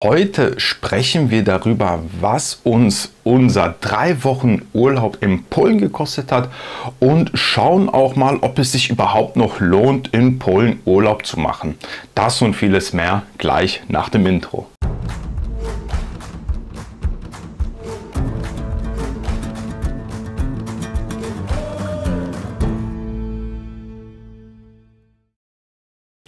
Heute sprechen wir darüber, was uns unser 3 Wochen Urlaub in Polen gekostet hat und schauen auch mal, ob es sich überhaupt noch lohnt, in Polen Urlaub zu machen. Das und vieles mehr gleich nach dem Intro.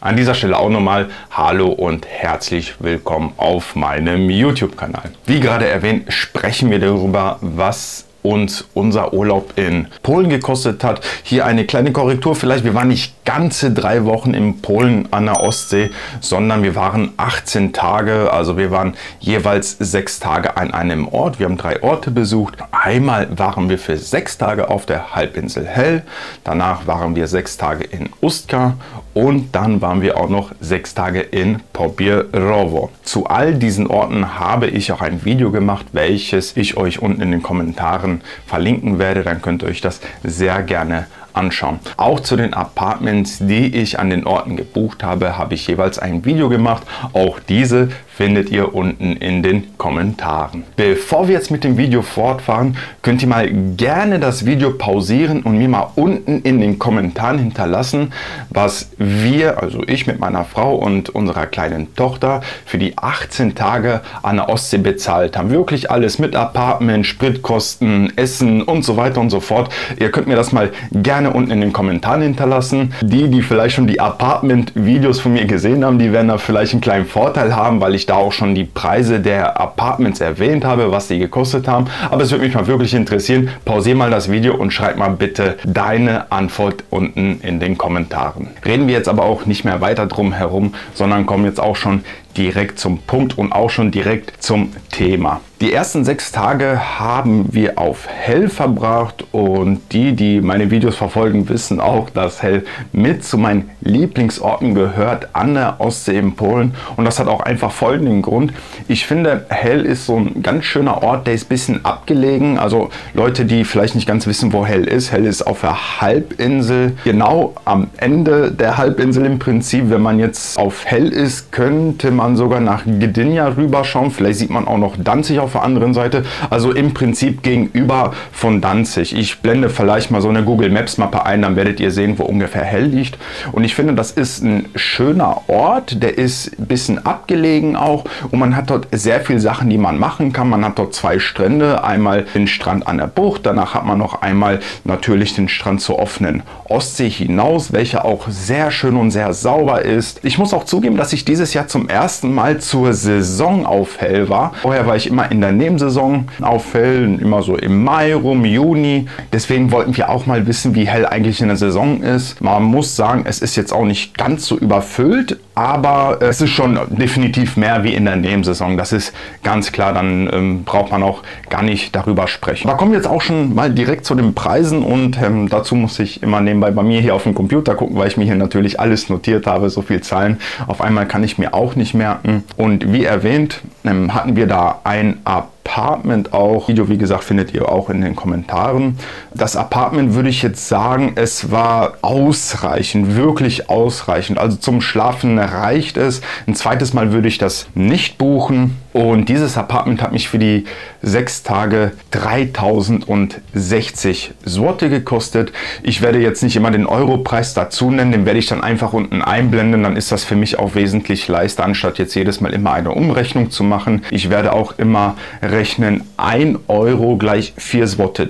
An dieser Stelle auch nochmal Hallo und herzlich willkommen auf meinem YouTube-Kanal. Wie gerade erwähnt, sprechen wir darüber, was uns unser Urlaub in Polen gekostet hat. Hier eine kleine Korrektur vielleicht. Wir waren nicht ganze 3 Wochen in Polen an der Ostsee, sondern wir waren 18 Tage. Also wir waren jeweils 6 Tage an einem Ort. Wir haben 3 Orte besucht. Einmal waren wir für 6 Tage auf der Halbinsel Hel. Danach waren wir 6 Tage in Ustka. Und dann waren wir auch noch 6 Tage in Pobierowo. Zu all diesen Orten habe ich auch ein Video gemacht, welches ich euch unten in den Kommentaren verlinken werde. Dann könnt ihr euch das sehr gerne anschauen. Auch zu den Apartments, die ich an den Orten gebucht habe, habe ich jeweils ein Video gemacht. Auch diese findet ihr unten in den Kommentaren. Bevor wir jetzt mit dem Video fortfahren, könnt ihr mal gerne das Video pausieren und mir mal unten in den Kommentaren hinterlassen, was wir, also ich mit meiner Frau und unserer kleinen Tochter, für die 18 Tage an der Ostsee bezahlt haben. Wirklich alles mit Apartment, Spritkosten, Essen und so weiter und so fort. Ihr könnt mir das mal gerne unten in den Kommentaren hinterlassen. Die vielleicht schon die Apartment-Videos von mir gesehen haben, die werden da vielleicht einen kleinen Vorteil haben, weil ich da auch schon die Preise der Apartments erwähnt habe, was die gekostet haben. Aber es würde mich mal wirklich interessieren. Pausier mal das Video und schreib mal bitte deine Antwort unten in den Kommentaren. Reden wir jetzt aber auch nicht mehr weiter drum herum, sondern kommen jetzt auch schon direkt zum Punkt und auch schon direkt zum Thema. Die ersten 6 Tage haben wir auf Hel verbracht und die meine Videos verfolgen, wissen auch, dass Hel mit zu meinen Lieblingsorten gehört an der Ostsee in Polen. Und das hat auch einfach folgenden Grund. Ich finde, Hel ist so ein ganz schöner Ort, der ist ein bisschen abgelegen. Also Leute, die vielleicht nicht ganz wissen, wo Hel ist. Hel ist auf der Halbinsel, genau am Ende der Halbinsel im Prinzip. Wenn man jetzt auf Hel ist, könnte man sogar nach Gdynia rüberschauen. Vielleicht sieht man auch noch Danzig auf der anderen Seite. Also im Prinzip gegenüber von Danzig. Ich blende vielleicht mal so eine Google Maps Mappe ein, dann werdet ihr sehen, wo ungefähr Hel liegt. Und ich finde, das ist ein schöner Ort. Der ist ein bisschen abgelegen auch. Und man hat dort sehr viele Sachen, die man machen kann. Man hat dort 2 Strände. Einmal den Strand an der Bucht. Danach hat man noch einmal natürlich den Strand zur offenen Ostsee hinaus, welcher auch sehr schön und sehr sauber ist. Ich muss auch zugeben, dass ich dieses Jahr zum ersten Mal zur Saison auf Hel war. Vorher war ich immer in der Nebensaison auf Hel, immer so im Mai rum, Juni. Deswegen wollten wir auch mal wissen, wie Hel eigentlich in der Saison ist. Man muss sagen, es ist jetzt auch nicht ganz so überfüllt, aber es ist schon definitiv mehr wie in der Nebensaison. Das ist ganz klar, dann braucht man auch gar nicht darüber sprechen. Da kommen wir jetzt auch schon mal direkt zu den Preisen und dazu muss ich immer nebenbei bei mir hier auf dem Computer gucken, weil ich mir hier natürlich alles notiert habe, so viel Zahlen. Auf einmal kann ich mir auch nicht merken. Und wie erwähnt, hatten wir da ein Apartment auch. Video, wie gesagt, findet ihr auch in den Kommentaren. Das Apartment würde ich jetzt sagen, es war ausreichend, wirklich ausreichend. Also zum Schlafen reicht es. Ein zweites Mal würde ich das nicht buchen. Und dieses Apartment hat mich für die 6 Tage 3060 Zloty gekostet. Ich werde jetzt nicht immer den Europreis dazu nennen, den werde ich dann einfach unten einblenden. Dann ist das für mich auch wesentlich leichter, anstatt jetzt jedes Mal immer eine Umrechnung zu machen. Ich werde auch immer rechnen 1 Euro gleich 4,30 Zloty,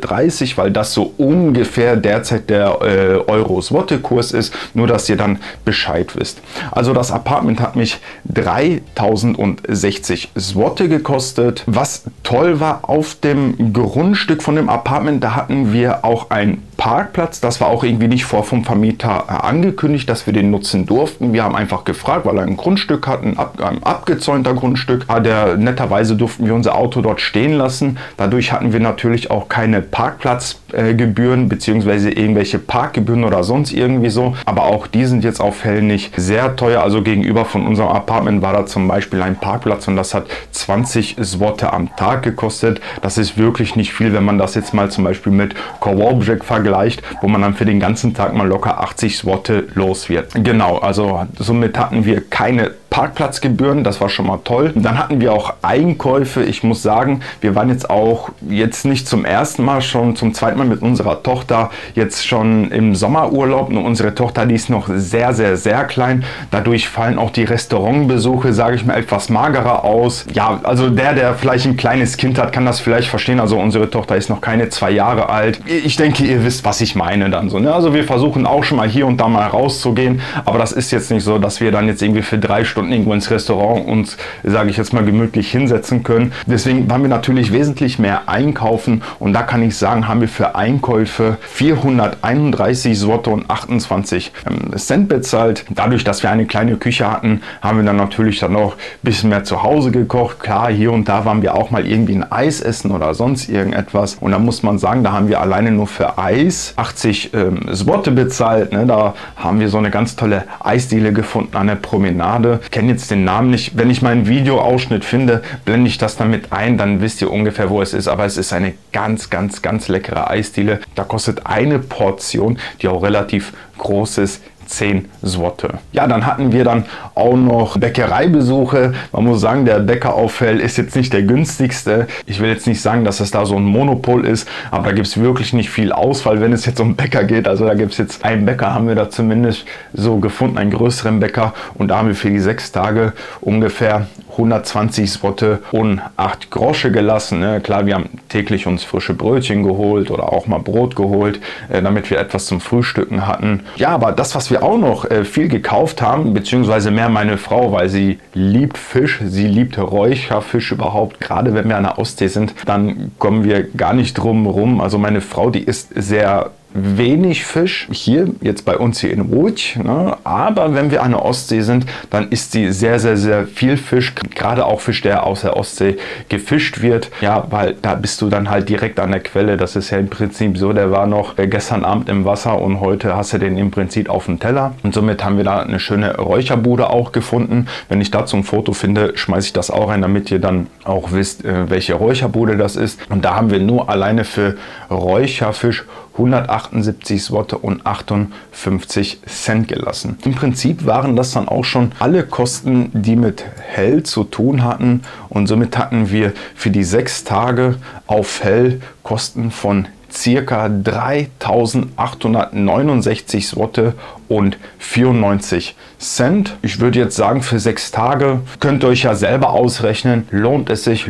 weil das so ungefähr derzeit der Euro-Zloty-Kurs ist. Nur, dass ihr dann Bescheid wisst. Also das Apartment hat mich 3060 Zloty gekostet. Was toll war auf dem Grundstück von dem Apartment, da hatten wir auch einen Parkplatz. Das war auch irgendwie nicht vom Vermieter angekündigt, dass wir den nutzen durften. Wir haben einfach gefragt, weil er ein Grundstück hat, ein abgezäunter Grundstück. Netterweise durften wir unser Auto dort stehen lassen. Dadurch hatten wir natürlich auch keine Parkplatzgebühren bzw. irgendwelche Parkgebühren oder sonst irgendwie so. Aber auch die sind jetzt auf Hel nicht sehr teuer. Also gegenüber von unserem Apartment war da zum Beispiel ein Parkplatz und das hat 20 Zloty am Tag gekostet. Das ist wirklich nicht viel, wenn man das jetzt mal zum Beispiel mit Kowalczyk vergleicht, wo man dann für den ganzen Tag mal locker 80 Zloty los wird. Genau, also somit hatten wir keine Parkplatzgebühren, das war schon mal toll. Dann hatten wir auch Einkäufe. Ich muss sagen, wir waren jetzt nicht zum ersten Mal, schon zum zweiten Mal mit unserer Tochter jetzt schon im Sommerurlaub. Nur unsere Tochter, die ist noch sehr, sehr, sehr klein. Dadurch fallen auch die Restaurantbesuche, sage ich mal, etwas magerer aus. Ja, also der vielleicht ein kleines Kind hat, kann das vielleicht verstehen. Also unsere Tochter ist noch keine 2 Jahre alt. Ich denke, ihr wisst, was ich meine dann so, ne? Also wir versuchen auch schon mal hier und da mal rauszugehen, aber das ist jetzt nicht so, dass wir dann jetzt irgendwie für 3 Stunden irgendwo ins Restaurant uns, sage ich jetzt mal, gemütlich hinsetzen können. Deswegen waren wir natürlich wesentlich mehr einkaufen und da kann ich sagen, haben wir für Einkäufe 431 Zloty und 28 Cent bezahlt. Dadurch, dass wir eine kleine Küche hatten, haben wir dann natürlich dann noch ein bisschen mehr zu Hause gekocht. Klar, hier und da waren wir auch mal irgendwie ein Eis essen oder sonst irgendetwas und da muss man sagen, da haben wir alleine nur für Eis 80 Zloty bezahlt. Ne? Da haben wir so eine ganz tolle Eisdiele gefunden an der Promenade. Ich kenne jetzt den Namen nicht. Wenn ich meinen Videoausschnitt finde, blende ich das damit ein, dann wisst ihr ungefähr, wo es ist. Aber es ist eine ganz, ganz, ganz leckere Eisdiele. Da kostet eine Portion, die auch relativ groß ist, 10 Zloty. Ja, dann hatten wir dann auch noch Bäckereibesuche. Man muss sagen, der Bäcker auf Hell ist jetzt nicht der günstigste. Ich will jetzt nicht sagen, dass es da so ein Monopol ist, aber da gibt es wirklich nicht viel Auswahl, wenn es jetzt um Bäcker geht. Also da gibt es jetzt einen Bäcker, haben wir da zumindest so gefunden, einen größeren Bäcker. Und da haben wir für die 6 Tage ungefähr 120 Zloty und 8 Groschen gelassen. Ne? Klar, wir haben täglich uns frische Brötchen geholt oder auch mal Brot geholt, damit wir etwas zum Frühstücken hatten. Ja, aber das, was wir auch noch viel gekauft haben, beziehungsweise mehr meine Frau, weil sie liebt Fisch, sie liebt Räucherfisch überhaupt. Gerade wenn wir an der Ostsee sind, dann kommen wir gar nicht drum rum. Also meine Frau, die isst sehr wenig Fisch, hier jetzt bei uns hier in Łódź, ne? Aber wenn wir an der Ostsee sind, dann isst sie sehr, sehr, sehr viel Fisch, gerade auch Fisch, der aus der Ostsee gefischt wird, ja, weil da bist du dann halt direkt an der Quelle. Das ist ja im Prinzip so, der war noch gestern Abend im Wasser und heute hast du den im Prinzip auf dem Teller und somit haben wir da eine schöne Räucherbude auch gefunden. Wenn ich dazu ein Foto finde, schmeiße ich das auch rein, damit ihr dann auch wisst, welche Räucherbude das ist. Und da haben wir nur alleine für Räucherfisch 178 Zloty und 58 Cent gelassen. Im Prinzip waren das dann auch schon alle Kosten, die mit Hell zu tun hatten und somit hatten wir für die 6 Tage auf Hell Kosten von circa 3.869 Zloty und 94 Cent. Ich würde jetzt sagen, für 6 Tage könnt ihr euch ja selber ausrechnen, lohnt es sich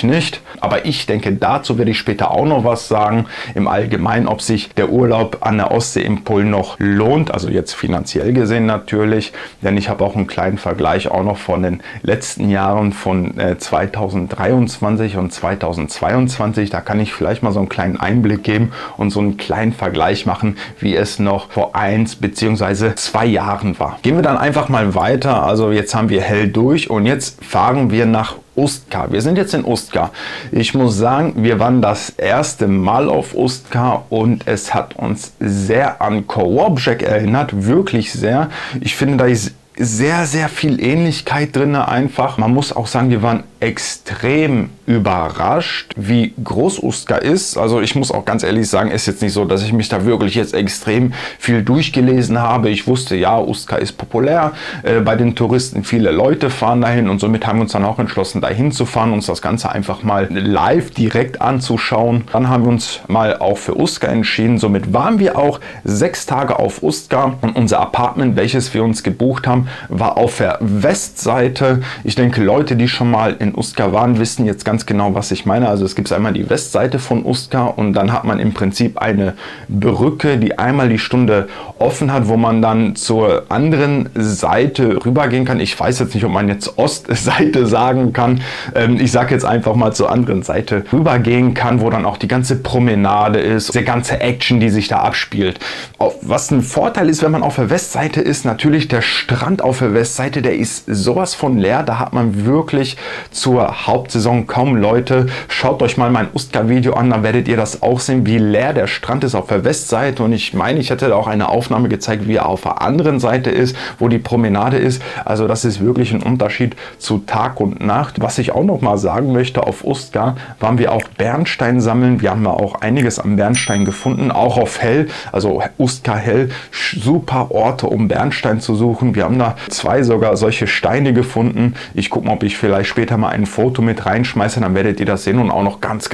nicht. Aber ich denke, dazu werde ich später auch noch was sagen. Im Allgemeinen, ob sich der Urlaub an der Ostsee im Polen noch lohnt, also jetzt finanziell gesehen natürlich, denn ich habe auch einen kleinen Vergleich auch noch von den letzten Jahren von 2023 und 2022. Da kann ich vielleicht mal so einen kleinen Einblick geben und so einen kleinen Vergleich machen, wie es noch vor 1 bzw. 2 Jahren war. Gehen wir dann einfach mal weiter. Also jetzt haben wir Hell durch und jetzt fahren wir nach Ustka. Wir sind jetzt in Ustka. Ich muss sagen, wir waren das erste Mal auf Ustka und es hat uns sehr an Kołobrzeg erinnert, wirklich sehr. Ich finde, da ist sehr, sehr viel Ähnlichkeit drin einfach. Man muss auch sagen, wir waren extrem überrascht, wie groß Ustka ist. Also ich muss auch ganz ehrlich sagen, ist jetzt nicht so, dass ich mich da wirklich jetzt extrem viel durchgelesen habe. Ich wusste, ja, Ustka ist populär bei den Touristen. Viele Leute fahren dahin und somit haben wir uns dann auch entschlossen, dahin zu fahren, uns das Ganze einfach mal live direkt anzuschauen. Dann haben wir uns mal auch für Ustka entschieden. Somit waren wir auch 6 Tage auf Ustka und unser Apartment, welches wir uns gebucht haben, war auf der Westseite. Ich denke, Leute, die schon mal in Ustka waren, wissen jetzt ganz genau, was ich meine. Also es gibt einmal die Westseite von Ustka und dann hat man im Prinzip eine Brücke, die einmal die Stunde offen hat, wo man dann zur anderen Seite rübergehen kann. Ich weiß jetzt nicht, ob man jetzt Ostseite sagen kann. Ich sage jetzt einfach mal zur anderen Seite rübergehen kann, wo dann auch die ganze Promenade ist, die ganze Action, die sich da abspielt. Was ein Vorteil ist, wenn man auf der Westseite ist, natürlich der Strand auf der Westseite, der ist sowas von leer. Da hat man wirklich zur Hauptsaison kaum Leute. Schaut euch mal mein Ustka-Video an, dann werdet ihr das auch sehen, wie leer der Strand ist auf der Westseite. Und ich meine, ich hätte da auch eine Aufnahme gezeigt, wie er auf der anderen Seite ist, wo die Promenade ist. Also das ist wirklich ein Unterschied zu Tag und Nacht. Was ich auch noch mal sagen möchte, auf Ustka waren wir auch Bernstein sammeln. Wir haben ja auch einiges am Bernstein gefunden, auch auf Hell, also Ustka Hell, super Orte, um Bernstein zu suchen. Wir haben da 2 sogar solche Steine gefunden. Ich gucke mal, ob ich vielleicht später mal ein Foto mit reinschmeiße, dann werdet ihr das sehen, und auch noch ganz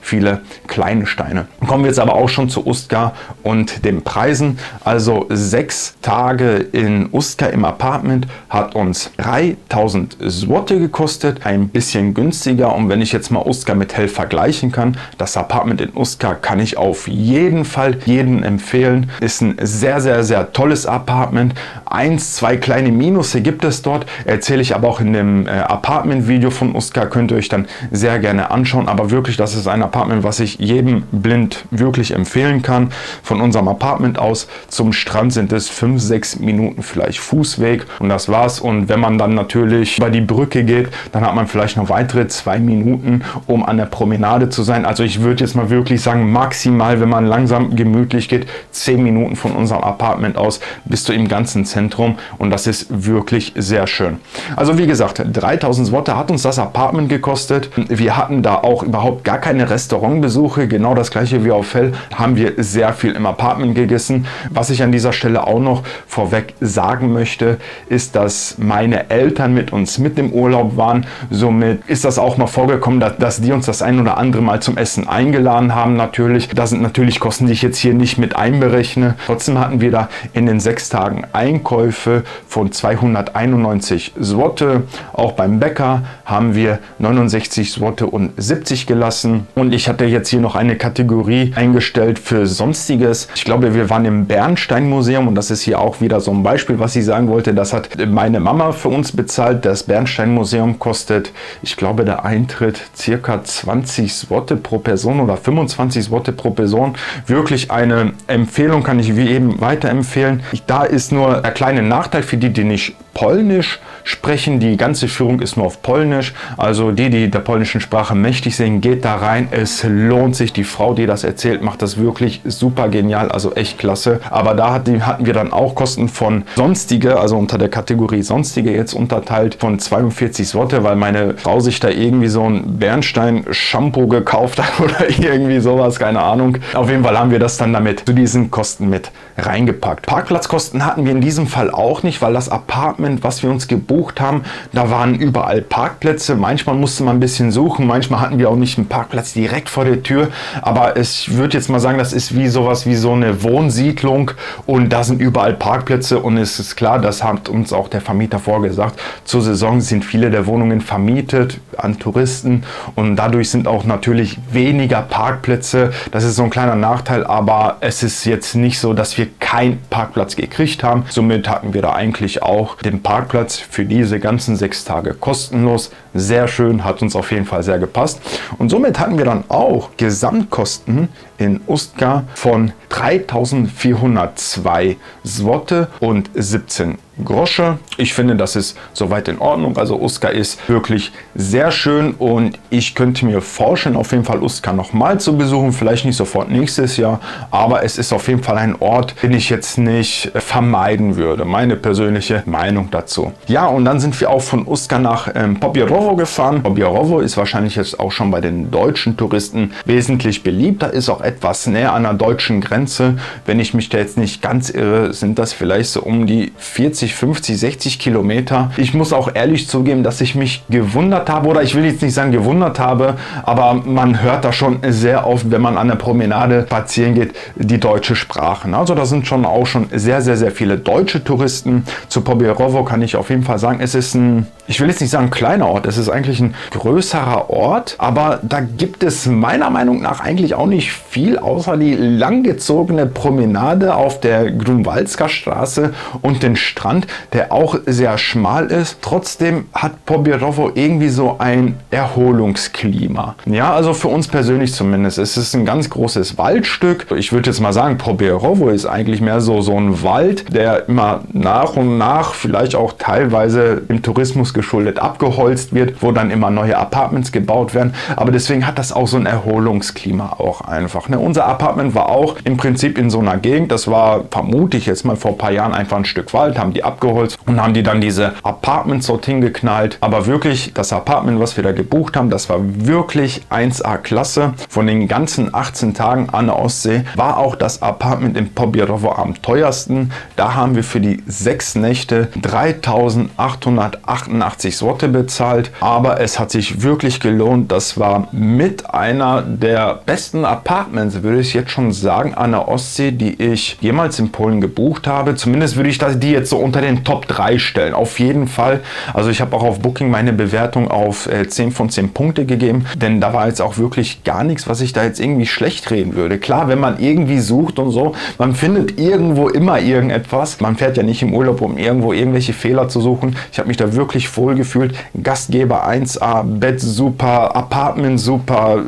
viele kleine Steine. Kommen wir jetzt aber auch schon zu Ustka und den Preisen. Also 6 Tage in Ustka im Apartment hat uns 3000 Zloty gekostet, ein bisschen günstiger. Und wenn ich jetzt mal Ustka mit Hell vergleichen kann, das Apartment in Ustka kann ich auf jeden Fall jedem empfehlen. Ist ein sehr tolles Apartment. 1, 2 kleine Minusse gibt es dort, erzähle ich aber auch in dem Apartment-Video von Ustka, könnt ihr euch dann sehr gerne anschauen. Aber wirklich, das ist ein Apartment, was ich jedem blind wirklich empfehlen kann. Von unserem Apartment aus zum Strand sind es 5, 6 Minuten vielleicht Fußweg, und das war's. Und wenn man dann natürlich über die Brücke geht, dann hat man vielleicht noch weitere 2 Minuten, um an der Promenade zu sein. Also ich würde jetzt mal wirklich sagen, maximal, wenn man langsam gemütlich geht, 10 Minuten von unserem Apartment aus bis zu im ganzen Zentrum, und das ist wirklich sehr schön. Also wie gesagt, 3000 Zloty hat uns das Apartment gekostet. Wir hatten da auch überhaupt gar keine Restaurantbesuche, genau das gleiche wie auf Hell, haben wir sehr viel im Apartment gegessen. Was ich an dieser Stelle auch noch vorweg sagen möchte, ist, dass meine Eltern mit uns mit im Urlaub waren. Somit ist das auch mal vorgekommen, dass die uns das ein oder andere Mal zum Essen eingeladen haben. Natürlich, das sind natürlich Kosten, die ich jetzt hier nicht mit einberechne. Trotzdem hatten wir da in den 6 Tagen Einkäufe von 291 Zloty. Auch beim Bäcker haben wir 69 Zloty und 70 gelassen. Und ich hatte jetzt hier noch eine Kategorie eingestellt für Sonstiges. Ich glaube, wir waren im Bernstein-Museum, und das ist hier auch wieder so ein Beispiel, was ich sagen wollte. Das hat meine Mama für uns bezahlt. Das Bernstein-Museum kostet, ich glaube, der Eintritt circa 20 Zloty pro Person oder 25 Zloty pro Person. Wirklich eine Empfehlung, kann ich wie eben weiterempfehlen. Da ist nur der kleine Nachteil für die nicht Polnisch sprechen. Die ganze Führung ist nur auf Polnisch. Also die der polnischen Sprache mächtig sind, geht da rein. Es lohnt sich. Die Frau, die das erzählt, macht das wirklich super genial. Also echt klasse. Aber da hatten wir dann auch Kosten von Sonstige, also unter der Kategorie Sonstige jetzt unterteilt, von 42 Zloty, weil meine Frau sich da irgendwie so ein Bernstein-Shampoo gekauft hat oder irgendwie sowas, keine Ahnung. Auf jeden Fall haben wir das dann damit zu diesen Kosten mit reingepackt. Parkplatzkosten hatten wir in diesem Fall auch nicht, weil das Apartment, was wir uns gebucht haben, da waren überall Parkplätze. Manchmal musste man ein bisschen suchen, manchmal hatten wir auch nicht einen Parkplatz direkt vor der Tür, aber ich würde jetzt mal sagen, das ist wie sowas wie so eine Wohnsiedlung, und da sind überall Parkplätze, und es ist klar, das hat uns auch der Vermieter vorgesagt. Zur Saison sind viele der Wohnungen vermietet an Touristen, und dadurch sind auch natürlich weniger Parkplätze. Das ist so ein kleiner Nachteil, aber es ist jetzt nicht so, dass wir keinen Parkplatz gekriegt haben. Somit hatten wir da eigentlich auch den Parkplatz für diese ganzen 6 Tage kostenlos. Sehr schön, hat uns auf jeden Fall sehr gepasst. Und somit hatten wir dann auch Gesamtkosten in Ustka von 3402 Zloty und 17 Grosche. Ich finde, das ist soweit in Ordnung. Also Ustka ist wirklich sehr schön, und ich könnte mir vorstellen, auf jeden Fall Ustka nochmal zu besuchen. Vielleicht nicht sofort nächstes Jahr, aber es ist auf jeden Fall ein Ort, den ich jetzt nicht vermeiden würde. Meine persönliche Meinung dazu. Ja, und dann sind wir auch von Ustka nach Pobierowo gefahren. Pobierowo ist wahrscheinlich jetzt auch schon bei den deutschen Touristen wesentlich beliebter, ist auch etwas näher an der deutschen Grenze. Wenn ich mich da jetzt nicht ganz irre, sind das vielleicht so um die 40, 50, 60 Kilometer. Ich muss auch ehrlich zugeben, dass ich mich gewundert habe, oder ich will jetzt nicht sagen gewundert habe, aber man hört da schon sehr oft, wenn man an der Promenade spazieren geht, die deutsche Sprache. Also da sind schon auch schon sehr viele deutsche Touristen. Zu Pobierowo kann ich auf jeden Fall sagen, es ist ein, ich will jetzt nicht sagen kleiner Ort, es ist eigentlich ein größerer Ort, aber da gibt es meiner Meinung nach eigentlich auch nicht viel, außer die langgezogene Promenade auf der Grunwaldzka Straße und den Strand, der auch sehr schmal ist. Trotzdem hat Pobierowo irgendwie so ein Erholungsklima. Ja, also für uns persönlich zumindest. Es ist ein ganz großes Waldstück. Ich würde jetzt mal sagen, Pobierowo ist eigentlich mehr so ein Wald, der immer nach und nach, vielleicht auch teilweise im Tourismus geschuldet, abgeholzt wird. wird, wo dann immer neue Apartments gebaut werden. Aber deswegen hat das auch so ein Erholungsklima auch einfach. Ne? Unser Apartment war auch im Prinzip in so einer Gegend, das war, vermute ich jetzt mal, vor ein paar Jahren einfach ein Stück Wald, haben die abgeholzt und haben die dann diese Apartments dorthin geknallt. Aber wirklich, das Apartment, was wir da gebucht haben, das war wirklich 1A Klasse. Von den ganzen 18 Tagen an der Ostsee war auch das Apartment in Pobjerewo am teuersten. Da haben wir für die 6 Nächte 3.888 Zloty bezahlt. Aber es hat sich wirklich gelohnt. Das war mit einer der besten Apartments, würde ich jetzt schon sagen, an der Ostsee, die ich jemals in Polen gebucht habe. Zumindest würde ich die jetzt so unter den Top 3 stellen. Auf jeden Fall. Also ich habe auch auf Booking meine Bewertung auf 10 von 10 Punkte gegeben, denn da war jetzt auch wirklich gar nichts, was ich da jetzt irgendwie schlecht reden würde. Klar, wenn man irgendwie sucht und so, man findet irgendwo immer irgendetwas. Man fährt ja nicht im Urlaub, um irgendwo irgendwelche Fehler zu suchen. Ich habe mich da wirklich wohl gefühlt. Gastgeber 1A, Bett super, Apartment super,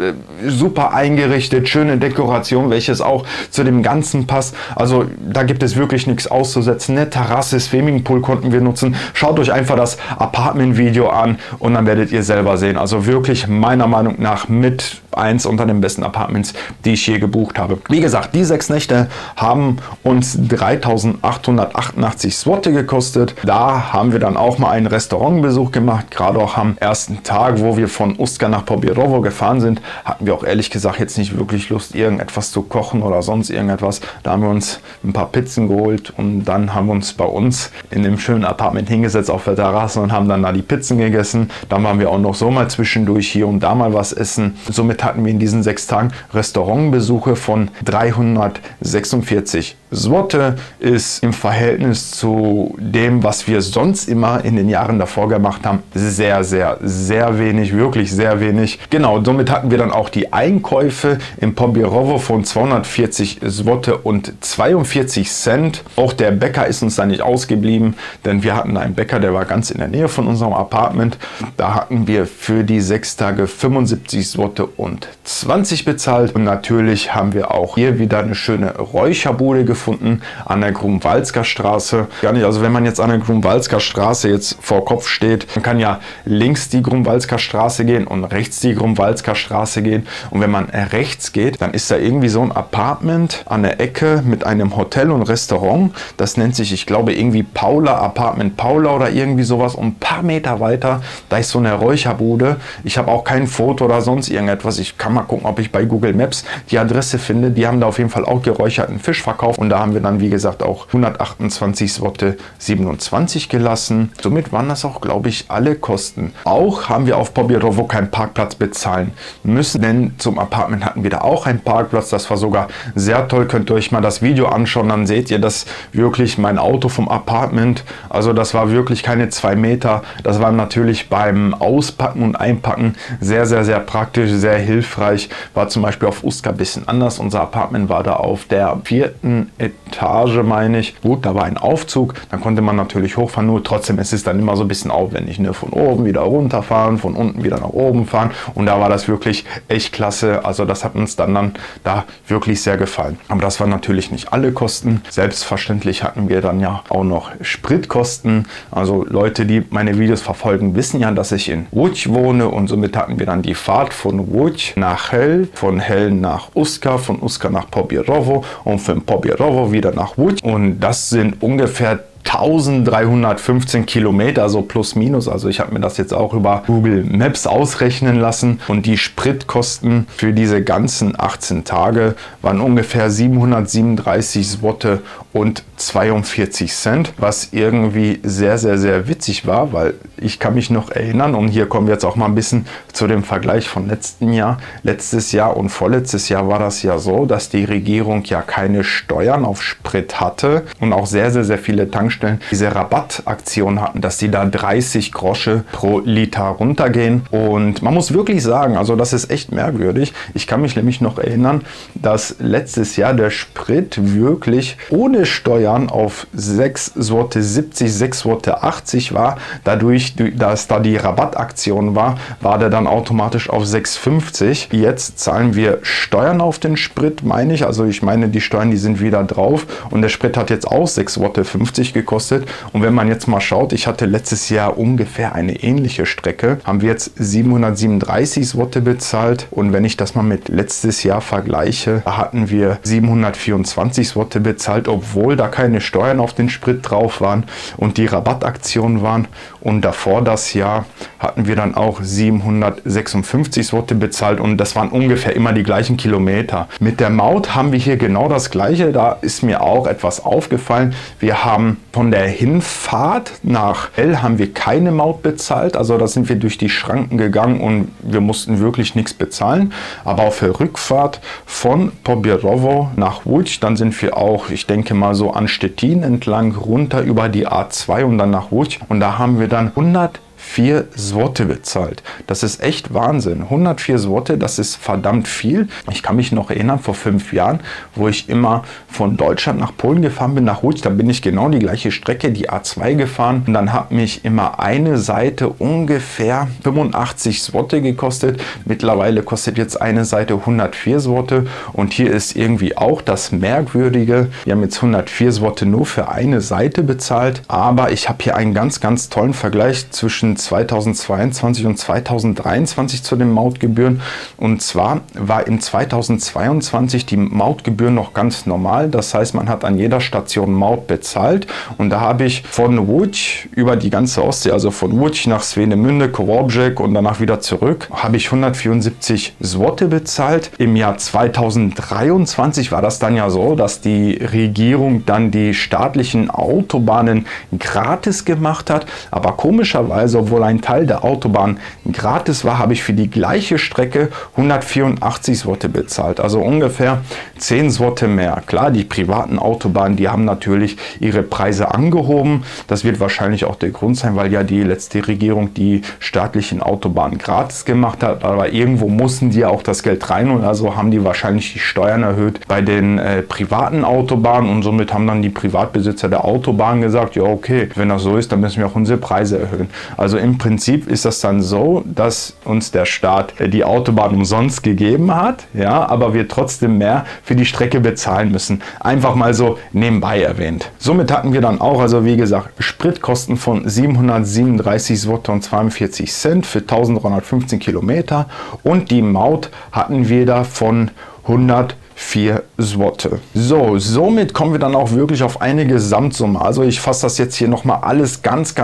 super eingerichtet, schöne Dekoration, welches auch zu dem Ganzen passt. Also da gibt es wirklich nichts auszusetzen. Eine Terrasse, Swimmingpool konnten wir nutzen. Schaut euch einfach das Apartment-Video an und dann werdet ihr selber sehen. Also wirklich meiner Meinung nach mit eins unter den besten Apartments, die ich je gebucht habe. Wie gesagt, die 6 Nächte haben uns 3.888 Zloty gekostet. Da haben wir dann auch mal einen Restaurantbesuch gemacht. Gerade auch am ersten Tag, wo wir von Ustka nach Pobjerewo gefahren sind, hatten wir auch ehrlich gesagt jetzt nicht wirklich Lust, irgendetwas zu kochen oder sonst irgendetwas. Da haben wir uns ein paar Pizzen geholt und dann haben wir uns bei uns in dem schönen Apartment hingesetzt auf der Terrasse und haben dann da die Pizzen gegessen. Dann waren wir auch noch so mal zwischendurch hier und da mal was essen. Somit hatten wir in diesen 6 Tagen Restaurantbesuche von 346 Zloty. Ist im Verhältnis zu dem, was wir sonst immer in den Jahren davor gemacht haben, sehr, sehr, sehr wenig, wirklich sehr wenig. Genau, somit hatten wir dann auch die Einkäufe in Pobjerewo von 240 Zloty und 42 Cent. Auch der Bäcker ist uns da nicht ausgeblieben, denn wir hatten einen Bäcker, der war ganz in der Nähe von unserem Apartment. Da hatten wir für die 6 Tage 75 Zloty und 20 bezahlt. Und natürlich haben wir auch hier wieder eine schöne Räucherbude gefunden an der Grunwaldzka Straße. Gar nicht, also wenn man jetzt an der Grunwaldzka Straße jetzt vor Kopf steht, man kann ja links die Grunwaldzka Straße gehen und rechts die Grunwaldzka Straße gehen. Und wenn man rechts geht, dann ist da irgendwie so ein Apartment an der Ecke mit einem Hotel und Restaurant. Das nennt sich, ich glaube, irgendwie Paula, Apartment Paula oder irgendwie sowas. Und ein paar Meter weiter, da ist so eine Räucherbude. Ich habe auch kein Foto oder sonst irgendetwas. Ich kann mal gucken, ob ich bei Google Maps die Adresse finde. Die haben da auf jeden Fall auch geräucherten Fisch verkauft. Und da haben wir dann, wie gesagt, auch 128 Zloty 27 gelassen. Somit waren das auch, glaube ich, alle Kosten. Auch haben wir auf Pobjerewo keinen Parkplatz bezahlen müssen, denn zum Apartment hatten wir da auch einen Parkplatz. Das war sogar sehr toll. Könnt ihr euch mal das Video anschauen, dann seht ihr, dass wirklich mein Auto vom Apartment, also das war wirklich keine 2 Meter. Das war natürlich beim Auspacken und Einpacken sehr, sehr, sehr praktisch, sehr hilfreich. War zum Beispiel auf Ustka ein bisschen anders. Unser Apartment war da auf der 4. Etage, meine ich. Gut, da war ein Aufzug, dann konnte man natürlich hochfahren, nur trotzdem ist es dann immer so ein bisschen aufwendig, ne? Von oben wieder runterfahren, von unten wieder nach oben fahren und da war das wirklich echt klasse. Also das hat uns dann da wirklich sehr gefallen. Aber das waren natürlich nicht alle Kosten. Selbstverständlich hatten wir dann ja auch noch Spritkosten. Also Leute, die meine Videos verfolgen, wissen ja, dass ich in Łódź wohne und somit hatten wir dann die Fahrt von Łódź nach Hel, von Hel nach Ustka, von Ustka nach Pobjerewo und von Pobjerewo wieder nach Łódź. Und das sind ungefähr 1315 Kilometer, so plus minus. Also ich habe mir das jetzt auch über Google Maps ausrechnen lassen und die Spritkosten für diese ganzen 18 Tage waren ungefähr 737 Zloty und 42 Cent, was irgendwie sehr, sehr, sehr witzig war, weil ich kann mich noch erinnern und hier kommen wir jetzt auch mal ein bisschen zu dem Vergleich von letzten Jahr. Letztes Jahr und vorletztes Jahr war das ja so, dass die Regierung ja keine Steuern auf Sprit hatte und auch sehr, sehr, sehr viele Tankstellen diese Rabattaktion hatten, dass die da 30 Grosche pro Liter runtergehen. Und man muss wirklich sagen, also das ist echt merkwürdig. Ich kann mich nämlich noch erinnern, dass letztes Jahr der Sprit wirklich ohne Steuern auf 6,70 Zloty, 6,80 Zloty war. Dadurch, dass da die Rabattaktion war, war der dann automatisch auf 6,50. Jetzt zahlen wir Steuern auf den Sprit, meine ich. Also ich meine, die Steuern, die sind wieder drauf. Und der Sprit hat jetzt auch 6,50 Zloty gekostet. Und wenn man jetzt mal schaut, ich hatte letztes Jahr ungefähr eine ähnliche Strecke, haben wir jetzt 737 Zloty bezahlt. Und wenn ich das mal mit letztes Jahr vergleiche, hatten wir 724 Zloty bezahlt, obwohl da keine Steuern auf den Sprit drauf waren und die Rabattaktionen waren. Und davor das Jahr hatten wir dann auch 756 Zloty bezahlt und das waren ungefähr immer die gleichen Kilometer. Mit der Maut haben wir hier genau das gleiche. Da ist mir auch etwas aufgefallen. Wir haben von der Hinfahrt nach Hell haben wir keine Maut bezahlt. Also da sind wir durch die Schranken gegangen und wir mussten wirklich nichts bezahlen. Aber auf der Rückfahrt von Pobierowo nach Łódź, dann sind wir auch, ich denke mal so an Stettin entlang runter über die A2 und dann nach Łódź. Und da haben wir dann 104 Zloty bezahlt. Das ist echt Wahnsinn. 104 Zloty, das ist verdammt viel. Ich kann mich noch erinnern, vor 5 Jahren, wo ich immer von Deutschland nach Polen gefahren bin, nach Łódź, da bin ich genau die gleiche Strecke, die A2 gefahren. Und dann hat mich immer eine Seite ungefähr 85 Zloty gekostet. Mittlerweile kostet jetzt eine Seite 104 Zloty. Und hier ist irgendwie auch das Merkwürdige. Wir haben jetzt 104 Zloty nur für eine Seite bezahlt. Aber ich habe hier einen ganz, ganz tollen Vergleich zwischen 2022 und 2023 zu den Mautgebühren. Und zwar war im 2022 die Mautgebühr noch ganz normal. Das heißt, man hat an jeder Station Maut bezahlt. Und da habe ich von Łódź über die ganze Ostsee, also von Łódź nach Swinemünde, Kołobrzeg und danach wieder zurück, habe ich 174 Zloty bezahlt. Im Jahr 2023 war das dann ja so, dass die Regierung dann die staatlichen Autobahnen gratis gemacht hat. Aber komischerweise, obwohl ein Teil der Autobahn gratis war, habe ich für die gleiche Strecke 184 Zloty bezahlt. Also ungefähr 10 Zloty mehr. Klar, die privaten Autobahnen, die haben natürlich ihre Preise angehoben. Das wird wahrscheinlich auch der Grund sein, weil ja die letzte Regierung die staatlichen Autobahnen gratis gemacht hat. Aber irgendwo mussten die auch das Geld rein und also haben die wahrscheinlich die Steuern erhöht bei den privaten Autobahnen und somit haben dann die Privatbesitzer der Autobahn gesagt, ja okay, wenn das so ist, dann müssen wir auch unsere Preise erhöhen. Also im Prinzip ist das dann so, dass uns der Staat die Autobahn umsonst gegeben hat, ja, aber wir trotzdem mehr für die Strecke bezahlen müssen. Einfach mal so nebenbei erwähnt. Somit hatten wir dann auch, also wie gesagt, Spritkosten von 737 Zloty und 42 Cent für 1315 Kilometer und die Maut hatten wir da von 104 Zloty. So, somit kommen wir dann auch wirklich auf eine Gesamtsumme. Also ich fasse das jetzt hier nochmal alles ganz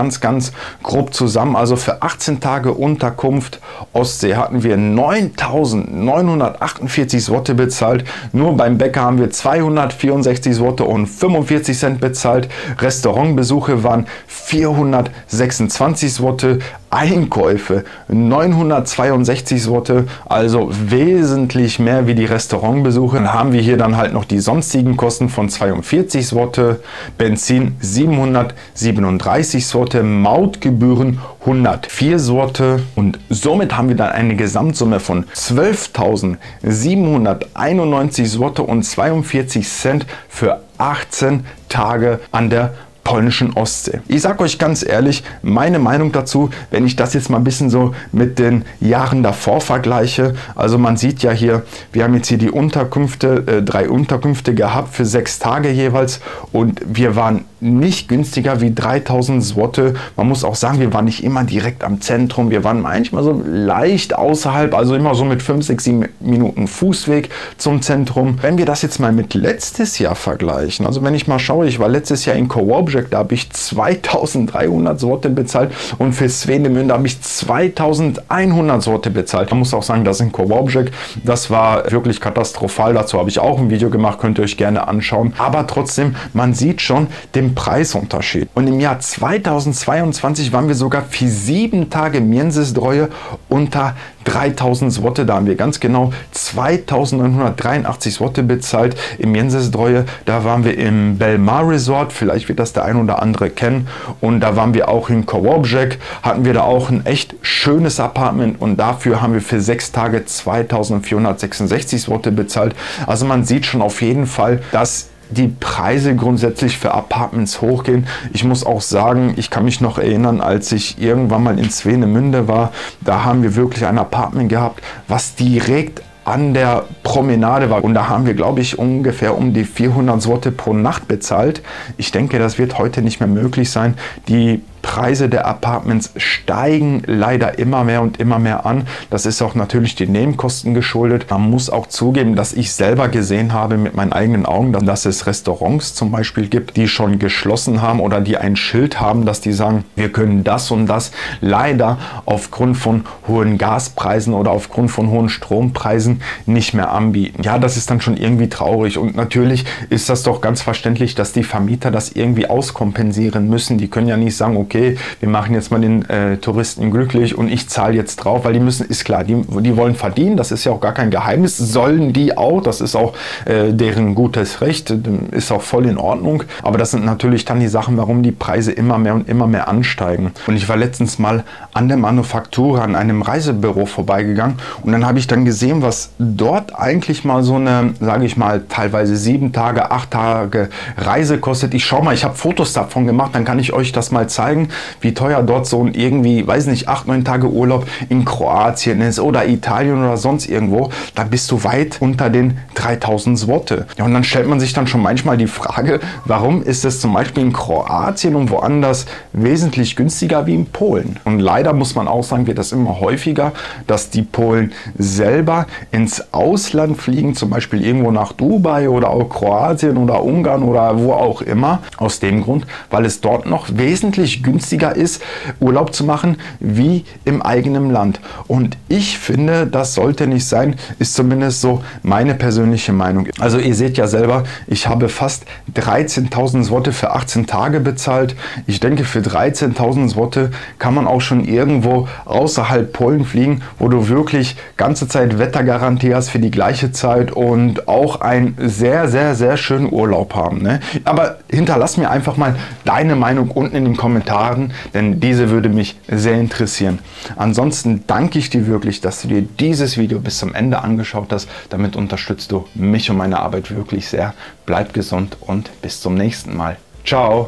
grob zusammen. Also für 18 Tage Unterkunft Ostsee hatten wir 9.948 Zloty bezahlt. Nur beim Bäcker haben wir 264 Zloty und 45 Cent bezahlt. Restaurantbesuche waren 426 Zloty. Einkäufe 962 Zloty, also wesentlich mehr wie die Restaurantbesuche. Dann haben wir hier dann halt noch die sonstigen Kosten von 42 Zloty, Benzin 737 Zloty, Mautgebühren 104 Zloty und somit haben wir dann eine Gesamtsumme von 12.791 Zloty und 42 Cent für 18 Tage an der polnischen Ostsee. Ich sage euch ganz ehrlich, meine Meinung dazu, wenn ich das jetzt mal ein bisschen so mit den Jahren davor vergleiche, also man sieht ja hier, wir haben jetzt hier die Unterkünfte, 3 Unterkünfte gehabt für 6 Tage jeweils und wir waren nicht günstiger wie 3000 Zloty. Man muss auch sagen, wir waren nicht immer direkt am Zentrum, wir waren manchmal so leicht außerhalb, also immer so mit 5, 6, 7 Minuten Fußweg zum Zentrum. Wenn wir das jetzt mal mit letztes Jahr vergleichen, also wenn ich mal schaue, ich war letztes Jahr in Kołobrzeg, da habe ich 2300 Zloty bezahlt und für Swinemünde habe ich 2100 Zloty bezahlt. Man muss auch sagen, das in Kołobrzeg, das war wirklich katastrophal. Dazu habe ich auch ein Video gemacht, könnt ihr euch gerne anschauen. Aber trotzdem, man sieht schon den Preisunterschied. Und im Jahr 2022 waren wir sogar für 7 Tage Międzyzdroje unter 3000 Zloty. Da haben wir ganz genau 2983 Zloty bezahlt. Im Międzyzdroje, da waren wir im Belmar Resort, vielleicht wird das der ein oder andere kennen. Und da waren wir auch in Kołobrzeg, hatten wir da auch ein echt schönes Apartment und dafür haben wir für 6 Tage 2466 Zloty bezahlt. Also man sieht schon auf jeden Fall, dass die Preise grundsätzlich für Apartments hochgehen. Ich muss auch sagen, ich kann mich noch erinnern, als ich irgendwann mal in Swinemünde war, da haben wir wirklich ein Apartment gehabt, was direkt an der Promenade war und da haben wir, glaube ich, ungefähr um die 400 Zloty pro Nacht bezahlt. Ich denke, das wird heute nicht mehr möglich sein. Die Preise der Apartments steigen leider immer mehr und immer mehr an. Das ist auch natürlich den Nebenkosten geschuldet. Man muss auch zugeben, dass ich selber gesehen habe mit meinen eigenen Augen, dass es Restaurants zum Beispiel gibt, die schon geschlossen haben oder die ein Schild haben, dass die sagen, wir können das und das leider aufgrund von hohen Gaspreisen oder aufgrund von hohen Strompreisen nicht mehr anbieten. Ja, das ist dann schon irgendwie traurig und natürlich ist das doch ganz verständlich, dass die Vermieter das irgendwie auskompensieren müssen. Die können ja nicht sagen, okay, wir machen jetzt mal den Touristen glücklich und ich zahle jetzt drauf, weil die müssen, ist klar, die wollen verdienen, das ist ja auch gar kein Geheimnis, sollen die auch, das ist auch deren gutes Recht, ist auch voll in Ordnung, aber das sind natürlich dann die Sachen, warum die Preise immer mehr und immer mehr ansteigen. Und ich war letztens mal an der Manufaktura, an einem Reisebüro vorbeigegangen und dann habe ich dann gesehen, was dort eigentlich mal so eine, sage ich mal, teilweise 7 Tage, 8 Tage Reise kostet. Ich schau mal, ich habe Fotos davon gemacht, dann kann ich euch das mal zeigen, wie teuer dort so ein irgendwie, weiß nicht, 8, 9 Tage Urlaub in Kroatien ist oder Italien oder sonst irgendwo. Da bist du weit unter den 3000 Zloty. Ja, und dann stellt man sich dann schon manchmal die Frage, warum ist es zum Beispiel in Kroatien und woanders wesentlich günstiger wie in Polen? Und leider muss man auch sagen, wird das immer häufiger, dass die Polen selber ins Ausland fliegen, zum Beispiel irgendwo nach Dubai oder auch Kroatien oder Ungarn oder wo auch immer. Aus dem Grund, weil es dort noch wesentlich günstiger ist, Urlaub zu machen, wie im eigenen Land. Und ich finde, das sollte nicht sein, ist zumindest so meine persönliche Meinung. Also ihr seht ja selber, ich habe fast 13.000 Zloty für 18 Tage bezahlt. Ich denke, für 13.000 Zloty kann man auch schon irgendwo außerhalb Polen fliegen, wo du wirklich ganze Zeit Wettergarantie hast für die gleiche Zeit und auch einen sehr, sehr, sehr schönen Urlaub haben. Ne? Aber hinterlass mir einfach mal deine Meinung unten in den Kommentaren, denn diese würde mich sehr interessieren. Ansonsten danke ich dir wirklich, dass du dir dieses Video bis zum Ende angeschaut hast. Damit unterstützt du mich und meine Arbeit wirklich sehr. Bleib gesund und bis zum nächsten Mal. Ciao!